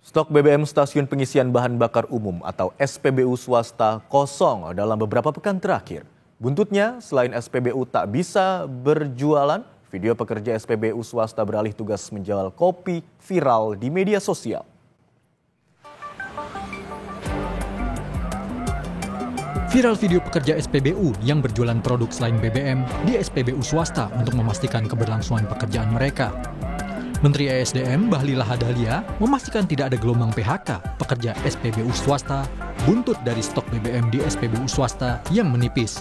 Stok BBM stasiun pengisian bahan bakar umum atau SPBU swasta kosong dalam beberapa pekan terakhir. Buntutnya, selain SPBU tak bisa berjualan, video pekerja SPBU swasta beralih tugas menjual kopi viral di media sosial. Viral video pekerja SPBU yang berjualan produk selain BBM di SPBU swasta untuk memastikan keberlangsungan pekerjaan mereka. Menteri ESDM Bahlil Lahadalia memastikan tidak ada gelombang PHK pekerja SPBU swasta buntut dari stok BBM di SPBU swasta yang menipis.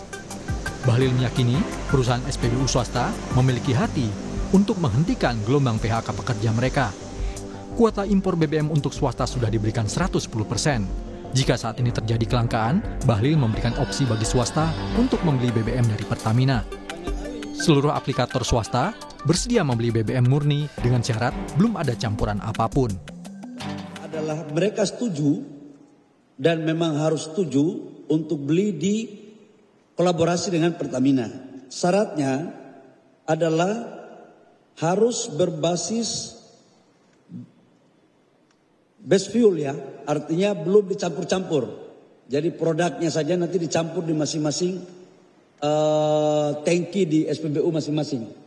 Bahlil meyakini perusahaan SPBU swasta memiliki hati untuk menghentikan gelombang PHK pekerja mereka. Kuota impor BBM untuk swasta sudah diberikan 110%. Jika saat ini terjadi kelangkaan, Bahlil memberikan opsi bagi swasta untuk membeli BBM dari Pertamina. Seluruh aplikator swasta bersedia membeli BBM murni dengan syarat belum ada campuran apapun. Adalah mereka setuju dan memang harus setuju untuk beli di kolaborasi dengan Pertamina. Syaratnya adalah harus berbasis base fuel ya, artinya belum dicampur-campur. Jadi produknya saja nanti dicampur di masing-masing tangki di SPBU masing-masing.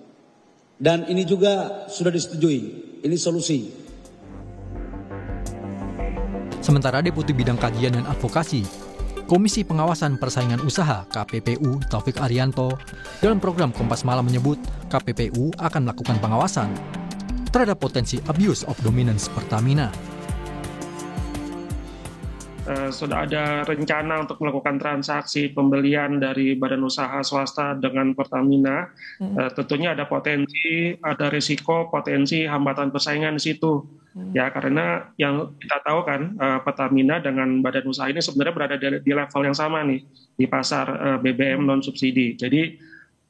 Dan ini juga sudah disetujui, ini solusi. Sementara Deputi Bidang Kajian dan Advokasi, Komisi Pengawasan Persaingan Usaha KPPU Taufik Arianto dalam program Kompas Malam menyebut KPPU akan melakukan pengawasan terhadap potensi abuse of dominance Pertamina. Sudah ada rencana untuk melakukan transaksi pembelian dari badan usaha swasta dengan Pertamina. Tentunya ada potensi, ada risiko, potensi hambatan persaingan di situ. Ya, karena yang kita tahu kan Pertamina dengan badan usaha ini sebenarnya berada di level yang sama nih di pasar BBM non subsidi. Jadi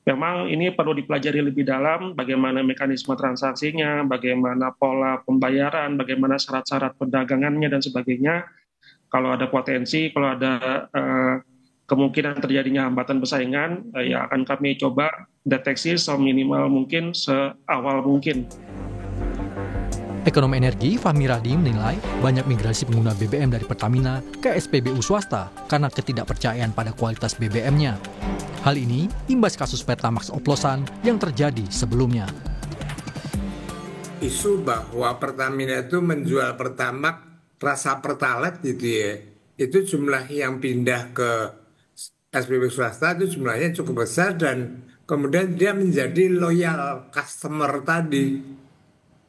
memang ini perlu dipelajari lebih dalam bagaimana mekanisme transaksinya, bagaimana pola pembayaran, bagaimana syarat-syarat perdagangannya dan sebagainya. Kalau ada potensi, kalau ada kemungkinan terjadinya hambatan persaingan, ya akan kami coba deteksi seminimal mungkin, seawal mungkin. Ekonom energi Fahmi Radi menilai banyak migrasi pengguna BBM dari Pertamina ke SPBU swasta karena ketidakpercayaan pada kualitas BBM-nya. Hal ini imbas kasus Pertamax oplosan yang terjadi sebelumnya. Isu bahwa Pertamina itu menjual Pertamax rasa Pertalite gitu ya, itu jumlah yang pindah ke SPBU swasta itu jumlahnya cukup besar dan kemudian dia menjadi loyal customer tadi.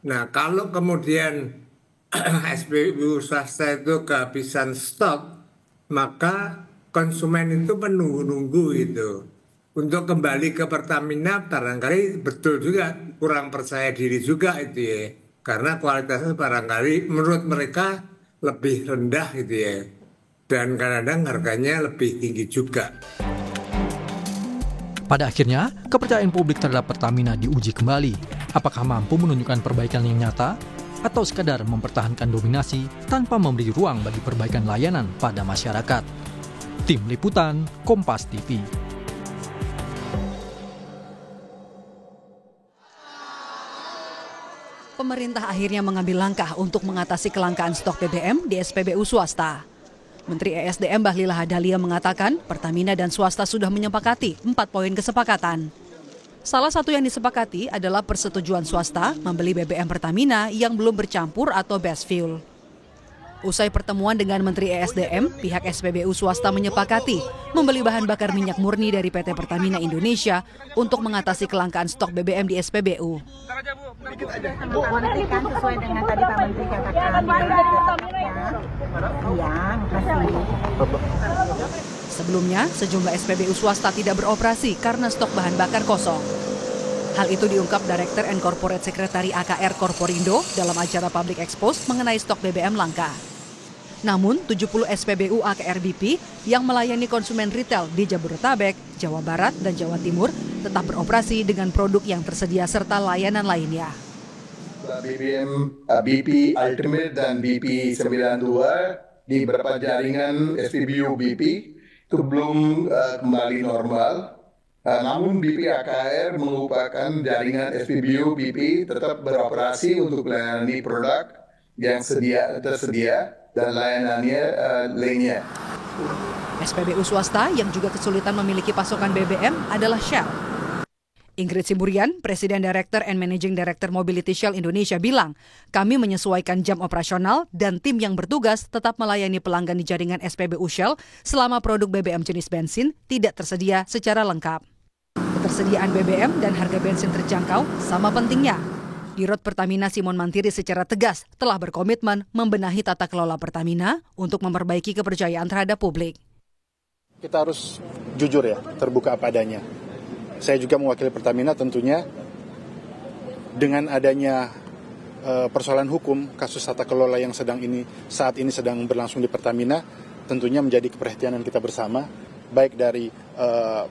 Nah kalau kemudian SPBU swasta itu kehabisan stok, maka konsumen itu menunggu-nunggu gitu. Untuk kembali ke Pertamina barangkali betul juga kurang percaya diri juga itu ya, karena kualitasnya barangkali menurut mereka lebih rendah gitu ya, dan kadang-kadang harganya lebih tinggi juga. Pada akhirnya, kepercayaan publik terhadap Pertamina diuji kembali. Apakah mampu menunjukkan perbaikan yang nyata, atau sekadar mempertahankan dominasi tanpa memberi ruang bagi perbaikan layanan pada masyarakat. Tim Liputan, Kompas TV. Pemerintah akhirnya mengambil langkah untuk mengatasi kelangkaan stok BBM di SPBU swasta. Menteri ESDM Bahlil Lahadalia mengatakan Pertamina dan swasta sudah menyepakati 4 poin kesepakatan. Salah satu yang disepakati adalah persetujuan swasta membeli BBM Pertamina yang belum bercampur atau base fuel. Usai pertemuan dengan Menteri ESDM, pihak SPBU swasta menyepakati membeli bahan bakar minyak murni dari PT Pertamina Indonesia untuk mengatasi kelangkaan stok BBM di SPBU. Memastikan sesuai dengan tadi Pak Menteri katakan. Iya, makasih. Sebelumnya, sejumlah SPBU swasta tidak beroperasi karena stok bahan bakar kosong. Hal itu diungkap Director and Corporate Secretary AKR Korporindo dalam acara Public Expose mengenai stok BBM langka. Namun, 70 SPBU AKR BP yang melayani konsumen retail di Jabodetabek, Jawa Barat, dan Jawa Timur tetap beroperasi dengan produk yang tersedia serta layanan lainnya. BBM BP Ultimate dan BP 92 di beberapa jaringan SPBU BP itu belum kembali normal. Namun BP AKR mengupayakan jaringan SPBU BP tetap beroperasi untuk melayani produk yang tersedia dan layanannya lainnya. SPBU swasta yang juga kesulitan memiliki pasokan BBM adalah Shell. Ingrid Siburian, Presiden Director and Managing Director Mobility Shell Indonesia bilang, kami menyesuaikan jam operasional dan tim yang bertugas tetap melayani pelanggan di jaringan SPBU Shell selama produk BBM jenis bensin tidak tersedia secara lengkap. Ketersediaan BBM dan harga bensin terjangkau sama pentingnya. Dirut Pertamina Simon Mantiri secara tegas telah berkomitmen membenahi tata kelola Pertamina untuk memperbaiki kepercayaan terhadap publik. Kita harus jujur ya, terbuka apa adanya. Saya juga mewakili Pertamina tentunya dengan adanya persoalan hukum kasus tata kelola yang saat ini sedang berlangsung di Pertamina tentunya menjadi keperhatian kita bersama, baik dari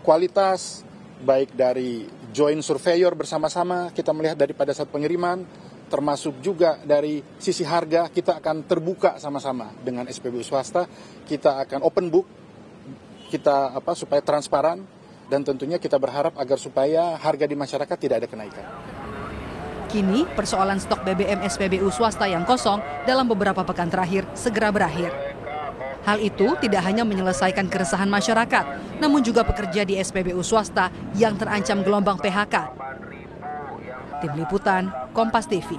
kualitas, baik dari joint surveyor bersama-sama kita melihat daripada saat pengiriman, termasuk juga dari sisi harga kita akan terbuka sama-sama dengan SPBU swasta, kita akan open book, kita supaya transparan dan tentunya kita berharap agar supaya harga di masyarakat tidak ada kenaikan. Kini persoalan stok BBM SPBU swasta yang kosong dalam beberapa pekan terakhir segera berakhir. Hal itu tidak hanya menyelesaikan keresahan masyarakat, namun juga pekerja di SPBU swasta yang terancam gelombang PHK. Tim Liputan, Kompas TV.